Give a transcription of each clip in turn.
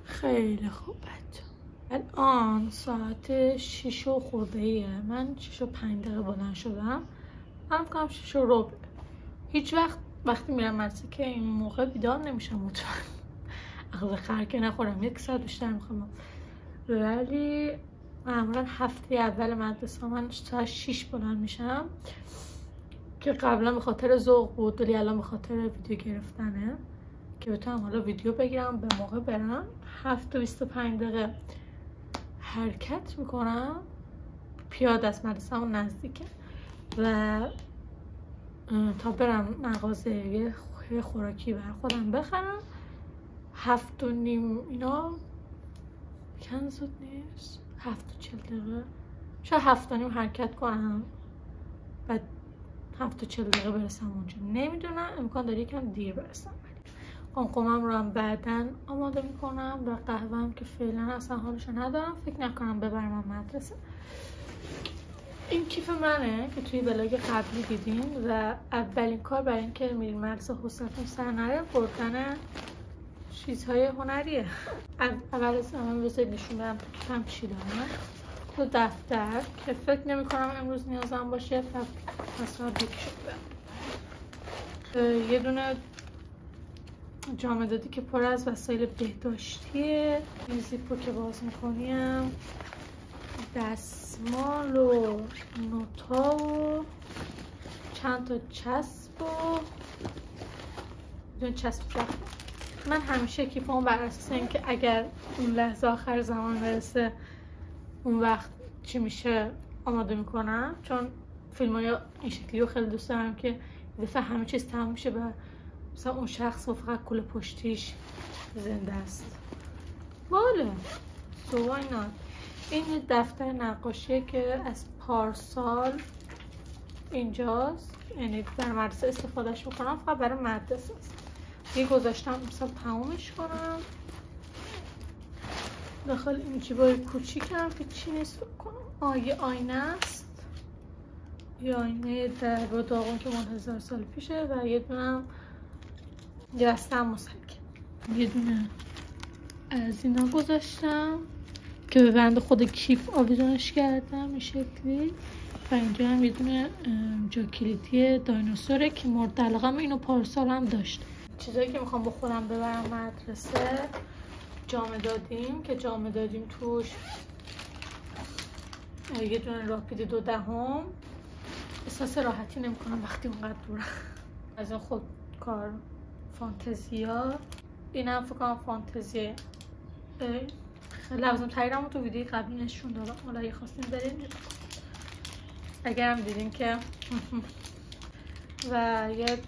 خیلی خوب. الان ساعت 6 خورده ایه. من 6 و 5 دقیقه بلند شدم. من فکرم 6 و ربع. هیچ وقتی میرم مدرسه که این موقع بیدار نمیشم مطمئن. اغلب خرکه نخورم، 1 ساعت بیشتر میخوام. ولی معمولا هفته اول مدرسه من ساعت 6 بلند میشم که قبلا به خاطر ذوق بود، ولی الان به خاطر ویدیو گرفتنه که بتونم حالا ویدیو بگیرم به موقع برم. 7 و 25 دقیقه حرکت میکنم، پیاده از مدرسه همون نزدیکه و تا برم مغازه یه خوراکی بر خودم بخرم. 7 و نیم اینا کن زود نیست، 7 و 40 دقیقه شاید 7 و نیم حرکت کنم، بعد 7 و 40 دقیقه برسم اونجا. نمیدونم، امکان داره یکم دیر برسم. قمقمم رو هم بعدن آماده میکنم و قهوهم که فعلا اصلا حالشو ندارم، فکر نکنم ببرم مدرسه. این کیف منه که توی بلاگ قبلی دیدین و اولین کار برای اینکه میرین مدرسه حوصلتون سر نره بردن چیزهای هنریه. اول از همه بذارید نشون بدم تو کیفم چی دارم. تو دفتر که فکر نمیکنم امروز نیازم باشه، پس باید یکی شد. یه دونه جامدادی که پر از وسایل بهداشتیه، این زیپو که باز میکنیم، دستمال و نوتا و چند تا چسب و دون چسب زخم. من همیشه کیفمو بر اساس اینکه اگر اون لحظه آخر زمان برسه اون وقت چی میشه آماده میکنم، چون فیلم‌های این شکلی رو خیلی دوست دارم که دفعه همه چیز تمام میشه و مثلا اون شخص و فقط کوله پشتیش زنده است. باله so why not. این دفتر نقاشیه که از پارسال اینجاست، یعنی در مدرسه استفادهش میکنم، فقط برای مدرسه است. یه گذاشتم مثلا تمومش کنم. داخل این جیبای کوچیکم که چی نیست کنم. یه آینه است، یه آینه در با داغون که مال 1000 سال پیشه و یه دونه یه دسته هم مسکن. یه دونه از اینا گذاشتم که به بند خود کیف آویزونش کردم این شکلی و اینجا هم یه دونه جا کلیدی دایناسوره که مورد علاقه‌م اینو پارسال هم داشت. چیزایی که میخوام با خودم ببرم مدرسه، جامدادیم که جامدادیم توش یه دونه راپید 2 دهم. احساس راحتی نمیکنم وقتی اونقدر دورم. از این خودکار فانتزیا، این هم فکر کنم فانتزیه. لازم تاییدم تو ویدیو قبلی نشون دادم، حالا اگه خواستین برین اگر هم دیدین که و یه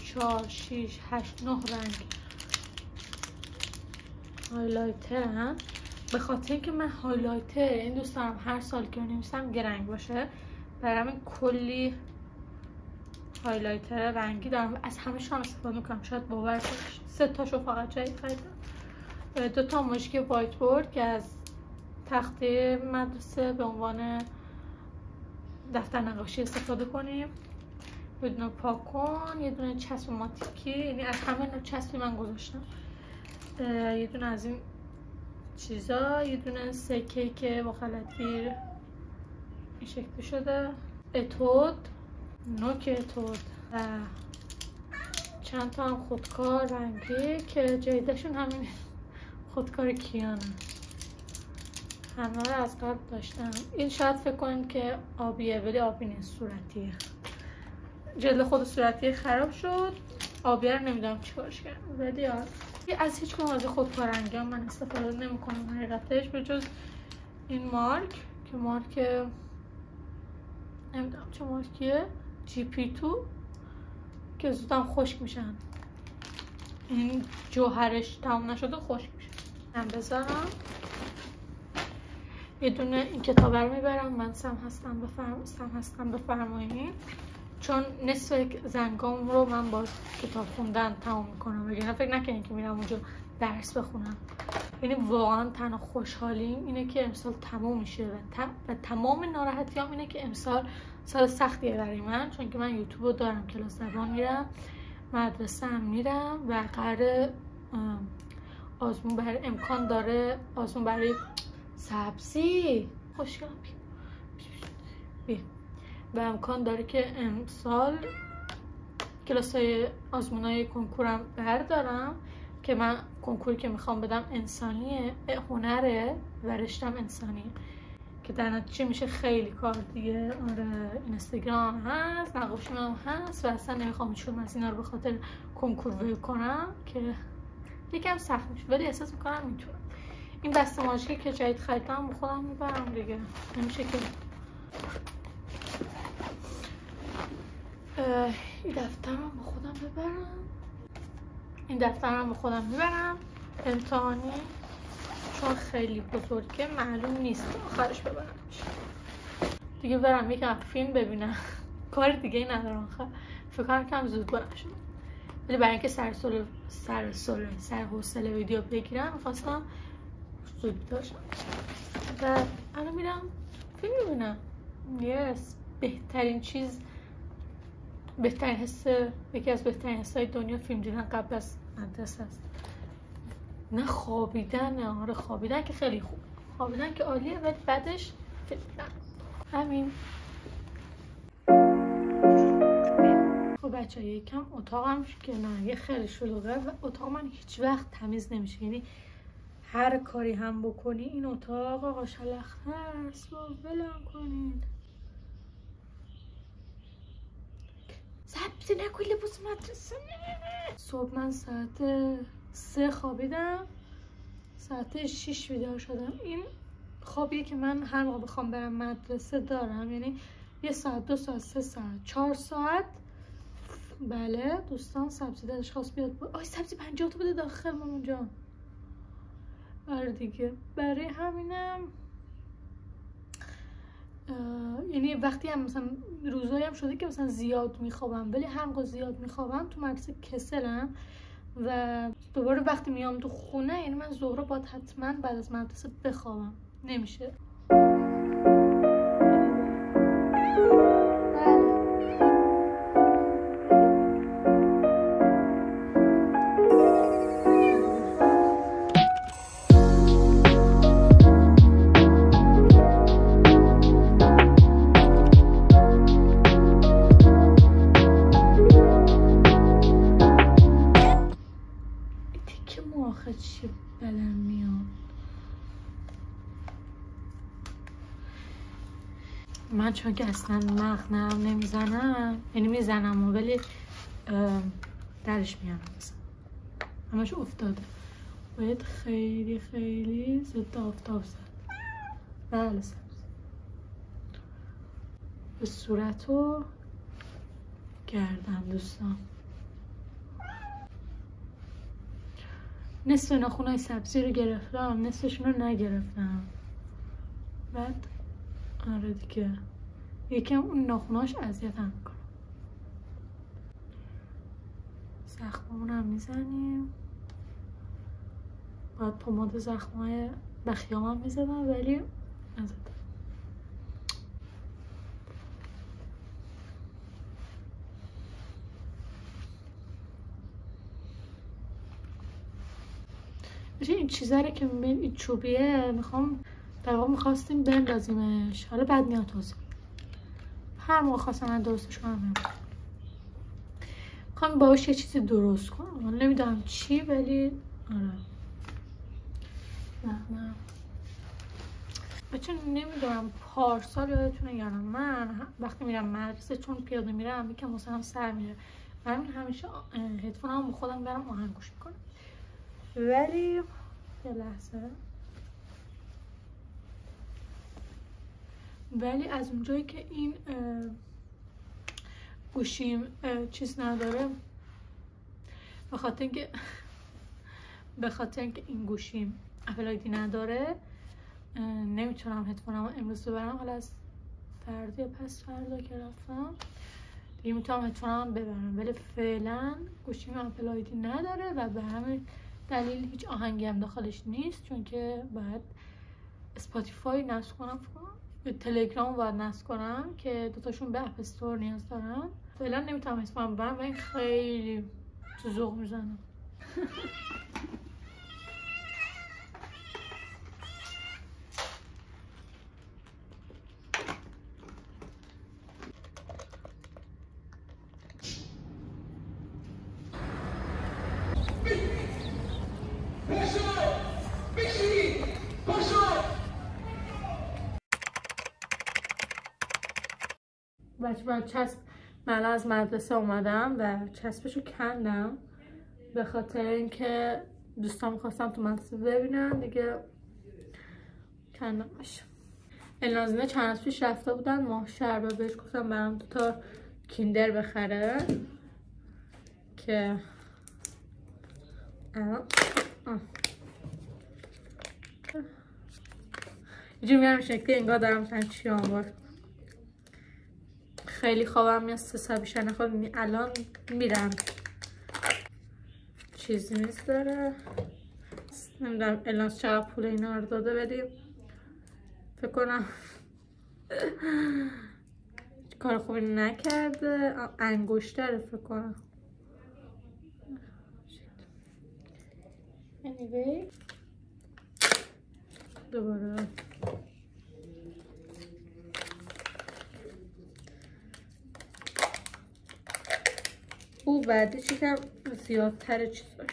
4 6 8 9 رنگ هایلایتر هم، به خاطر اینکه من هایلایتر این دوست دارم هر سال که می‌نویسم یه رنگ باشه، برای همین کلی هایلایتر رنگی دارم، از همه‌شون استفاده میکنم. شاید باور کنید 3 تاشو فقط جدید خریدم. 2 تا مشکی وایت بورد که از تخته مدرسه به عنوان دفتر نقاشی استفاده کنیم. یه دونه پاکن، یه دونه چسب ماتیکی، یعنی از همه نوع چسبی من گذاشتم. یه دونه از این چیزا، یه دونه سکه که با خلطگیر این شکلی شده، اتود، نوک اتود و چند تا هم خودکار رنگی که جدیدشون همین خودکار کیانه. همه رو از قبل داشتم. این شاید فکر کنید که آبیه ولی آبی نیست، صورتیه. جلد خود صورتی خراب شد، آبیه رو نمیدونم چیکارش کردم ولی از هیچ کنم از خودکار رنگی من استفاده نمیکنم حقیقتش، به جز این مارک که مارک نمیدونم چه مارکیه، GP2 که زودم خشک میشن. این جوهرش تمام نشده خشک میشه. من بذارم یه دونه این کتاب رو میبرم. من سم هستم بفرمایید، چون نصف زنگام رو من با کتاب خوندن تمام میکنم، وگرنه فکر نکنین که میرم اونجا درس بخونم. یعنی واقعا تنها خوشحالیم اینه که امسال تموم میشه و تمام ناراحتیام اینه که امسال سال سختیه برای من، چون که من یوتیوب رو دارم، کلاس زبان میرم، مدرسه هم میرم و قرار آزمون برای امکان داره آزمون برای سبزی خوشگلم و امکان داره که امسال کلاسای آزمونای کنکورم بردارم که من کنکوری که میخوام بدم انسانیه، هنره و رشتم انسانیه که در نتیجه میشه خیلی کار دیگه. آره اینستاگرام هست، نقاشیم هم هست و اصلا نمیخوام هیچکدوم از اینا رو به خاطر کنکور ول کنم که یکم سخت میشه، ولی احساس میکنم میتونم. این بسته ماژیکی که جدید خریدم با خودم میبرم دیگه، نمیشه که این دفترم با خودم ببرم. امتحانی چون خیلی بزرگه معلوم نیست آخرش ببرمش دیگه. برم یکم فیلم ببینم کار دیگه ای ندارم. فکر کنم کم زود برم شد، ولی برای اینکه سر حوصله ویدیو بگیرم میخواستم زود داشتم و الان میرم فیلم میبینم. بهترین حس، یکی از بهترین حسای دنیا فیلم دیدن قبل از مدرسه است. نه خوابیدن، آره خوابیدن که خیلی خوب، خوابیدن که عالیه، ولی بعدش فیلم دیدن. همین. خب بچه یکم اتاقم که نه خیلی شلوغه و اتاق من هیچ وقت تمیز نمیشه، یعنی هر کاری هم بکنی این اتاق آقا شلخته است و ولم کنید. سبزی نکن لباس مدرسه. صبح من ساعت 3 خوابیدم، ساعت 6 بیدار شدم. این خوابیه که من هر موقع بخوام برم مدرسه دارم، یعنی 1 ساعت 2 ساعت 3 ساعت 4 ساعت. بله دوستان سبزی دلش خواست بیاد آی سبزی 50 تا بده داخل مامان جان. آره دیگه برای همینم یعنی وقتی هم مثلا روزایی هم شده که مثلا زیاد میخوابم، ولی هر موقع زیاد میخوابم تو مدرسه کسلم و دوباره وقتی میام تو خونه، یعنی من ظهر باید حتما بعد از مدرسه بخوابم، نمیشه. چه بلم میاد. من چون که اصلا مغنم نمیزنم، یعنی میزنم ولی درش میارم مثلا همش افتاده. باید خیلی خیلی ضد آفتاب زد. بله سبز به صورت و گردن دوستان. نصف ناخونای سبزی رو گرفتم، نصفشون رو نگرفتم. بعد آره دیگه یکم اون ناخوناش اذیتم میکنه. زخممون هم میزنیم. باید پماد زخمای بخیام هم میزدم ولی نزدم. این چیزه رو که میبین این چوبیه در واقع میخواستیم بندازیمش، حالا بعد میاد توضیح. هر موقع خواستم من درستش کنم میخوام باهاش یه چیزی درست کنم، من نمیدونم چی ولی آره نه بچه نمیدونم پارسال یادتونه یا نه، من وقتی میرم مدرسه چون پیاده میرم یکم مثلا سر میره، من همیشه هدفونم با خودم برم آهنگ گوش میکنم. ولی یه لحظه ولی از اونجایی که این گوشیم چیز نداره، به خاطر اینکه این گوشیم اپل آیدی نداره نمیتونم هدفونمو امروز ببرم. حالا از فردا یا پس فردا که رفتم دیگه میتونم هدفونمو ببرم، ولی فعلا گوشیم اپل آیدی نداره و به همین دلیل هیچ آهنگی هم داخلش نیست، چون که باید اسپاتیفای نصب کنم، تلگرام باید نصب کنم که دوتاشون به اپ استور نیاز دارن. فعلا نمیتونم هدفونمو ببرم و این خیلی تو ذوق میزنم. بچه من از مدرسه اومدم و چسبشو کندم به خاطر اینکه دوستان میخواستم تو مدرسه ببینن دیگه، کندمش. النازینه چند از پیش رفته بودن ماهشهر و بهش گفتم برام 2 تا کیندر بخره که اینجوری میگم شکلی انگار دارم مثلا چی آنبار. خیلی خوابم میاد 3 بیشتر نخواب، الان میرم. چیزی نیست داره، نمیدونم الانس چقدر پول اینا رو داده، بدیم فکر کنم کار خوبی نکرده. انگشتره فکر کنم. anyway دوباره او بعدی چیکم زیادتر چیزاش.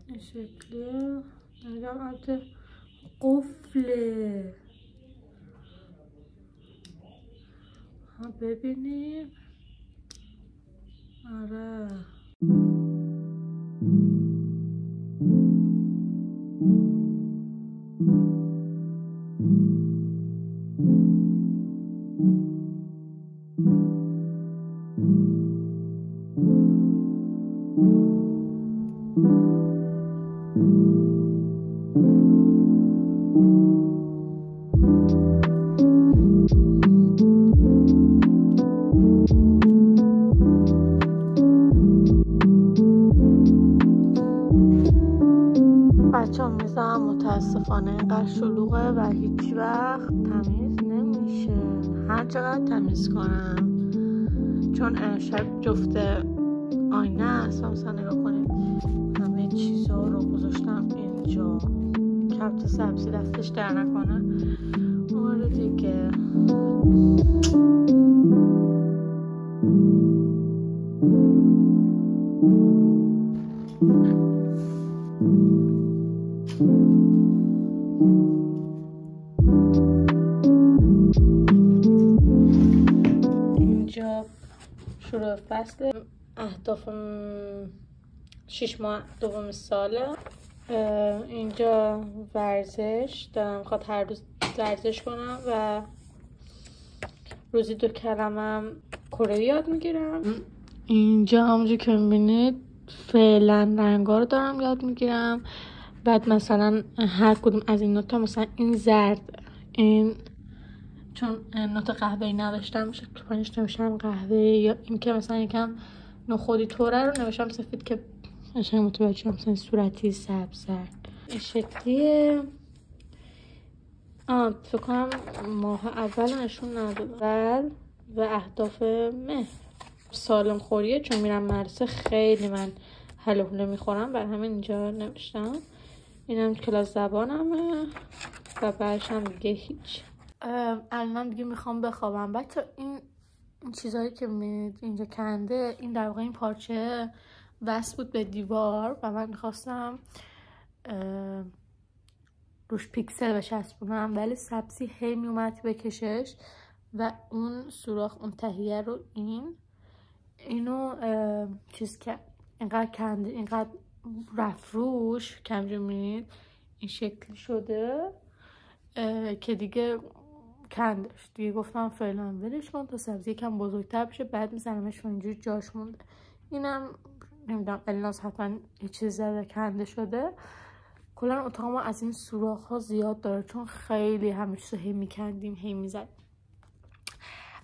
این شکلیه نگم البته قفله. ها ببینیم. آره میزم متاسفانه اینقدر شلوغه و هیچ وقت تمیز نمیشه هر چقدر تمیز کنم، چون شب جفت آینه است. مثلا نگاه کنید همه چیزها رو گذاشتم اینجا، کبت سبزی دستش در نکنه. آره دیگه اینجا شروع فصل اهداف 6 ماه دوم ساله. اینجا ورزش دارم، میخواد هر روز ورزش کنم و روزی 2 کلمم کره یاد میگیرم. اینجا همونجور که میبینید فعلا رنگا رو دارم یاد میگیرم. بعد مثلا هر کدوم از این نوتا، مثلا این زرد، این چون نوت قهوه‌ای نداشتم شکل پنج نوشتم قهوه، یا این که مثلا یکم نخودی طوره رو نوشتم سفید که قشنگ متوجه شم مثلا صورتی سبز زرد. این شکلیه. فکر کنم ماه اول نشون ندادم. و اهداف مهر سالم خوریه، چون میرم مدرسه خیلی من هله هوله میخورم، برای همین اینجا نوشتم. اینم کلاس زبانمه و بعدش هم دیگه هیچ. الان دیگه میخوام بخوابم. بچه این چیزهایی که اینجا کنده، این در واقع این پارچه وصل بود به دیوار و من میخواستم روش پیکسل بچسبونم، ولی سبزی هی میومد بکشش و اون سوراخ اون تهیه رو اینو چیز که اینقدر کنده، اینقدر رفت روش که همجور میبینید این شکلی شده که دیگه کندش. دیگه گفتم فعلا ولش کن تا سبزی یکم بزرگتر بشه بعد میزنمش. اینجوری جاش مونده. اینم نمیدونم الناز حتما یه چیز زده کنده شده. کلا اتاق ما از این سوراخ ها زیاد داره چون خیلی همه چیزو هی میکندیم هی میزدیم.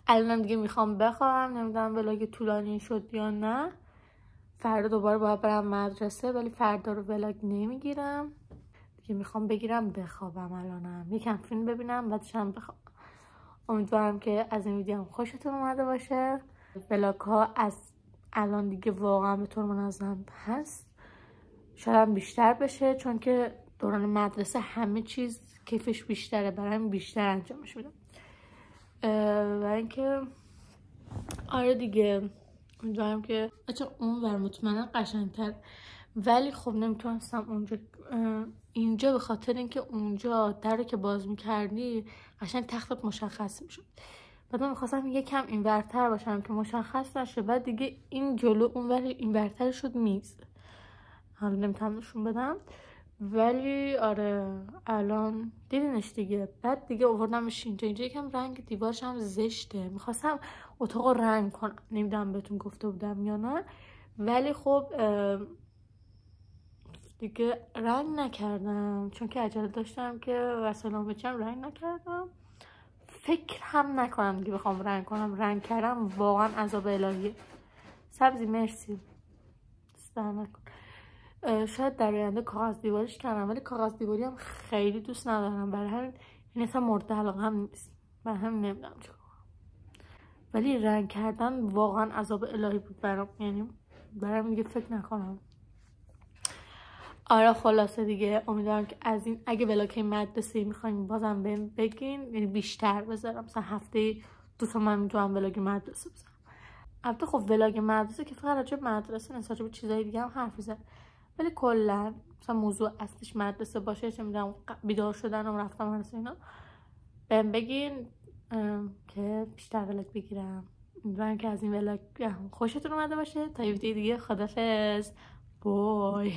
الان دیگه میخوام بخوام. نمیدونم ولاگ طولانی شد یا نه. فردا دوباره باید برم مدرسه ولی فردا رو ولاگ نمیگیرم دیگه. میخوام بگیرم بخوابم. الانم یکم فیلم ببینم بعدش هم بخوابم. امیدوارم که از این ویدیو هم خوشتون اومده باشه. ولاگ ها از الان دیگه واقعا به طور منظم هست. شاید بیشتر بشه چون که دوران مدرسه همه چیز کیفش بیشتره برای همین بیشتر انجامش میدم. و اینکه آره دیگه امیدوارم که بچه اون ور مطمئنا قشنگتر ولی خب نمیتونستم اونجا اینجا به خاطر اینکه اونجا در رو که باز میکردی قشنگ تختت مشخص میشد. بعد من میخواستم یکم این ورتر باشم که مشخص نشه. بعد دیگه این جلو اون ور این ورتر شد میز. حالا نمیتونم نشون بدم ولی آره الان دیدینش دیگه. بعد دیگه آوردمش اینجا یکم رنگ دیوارش هم زشته. میخواستم اتاق رو رنگ کنم. نمیدونم بهتون گفته بودم یا نه ولی خب دیگه رنگ نکردم چون که عجله داشتم که وسایلم بچم. رنگ نکردم. فکر هم نکنم دیگه بخوام رنگ کنم. رنگ کردم واقعا عذاب الهیه. سبزی مرسی استر نکن. شاید در آینده کاغذ دیواریش کردم ولی کاغذ دیواری هم خیلی دوست ندارم. برای همین این اصلا مورد علاقه هم نیست. برای همین نمیدونم چیکار کنم. ولی رنگ کردن واقعا عذاب الهی بود برام. یعنی برام دیگه فکر نکنم. آره خلاصه دیگه امیدوارم که از این اگه ولاگ مدرسه میخواین بازم بهم بگین. یعنی بیشتر بذارم مثلا هفته 2 تا من میتونم ولاگ مدرسه بذارم. البته خب ولاگ مدرسه که فقط راجع به مدرسه نیست راجع به چیزای دیگه هم حرف میزنم ولی کلا مثلا موضوع اصلیش مدرسه باشه چه میدونم بیدار شدنم رفتم مدرسه اینا بهم بگین که بیشتر ولاگ بگیرم. امیدوارم که از این ولاگ خوشتون اومده باشه. تا یه ویدیو دیگه خدافظ. بای.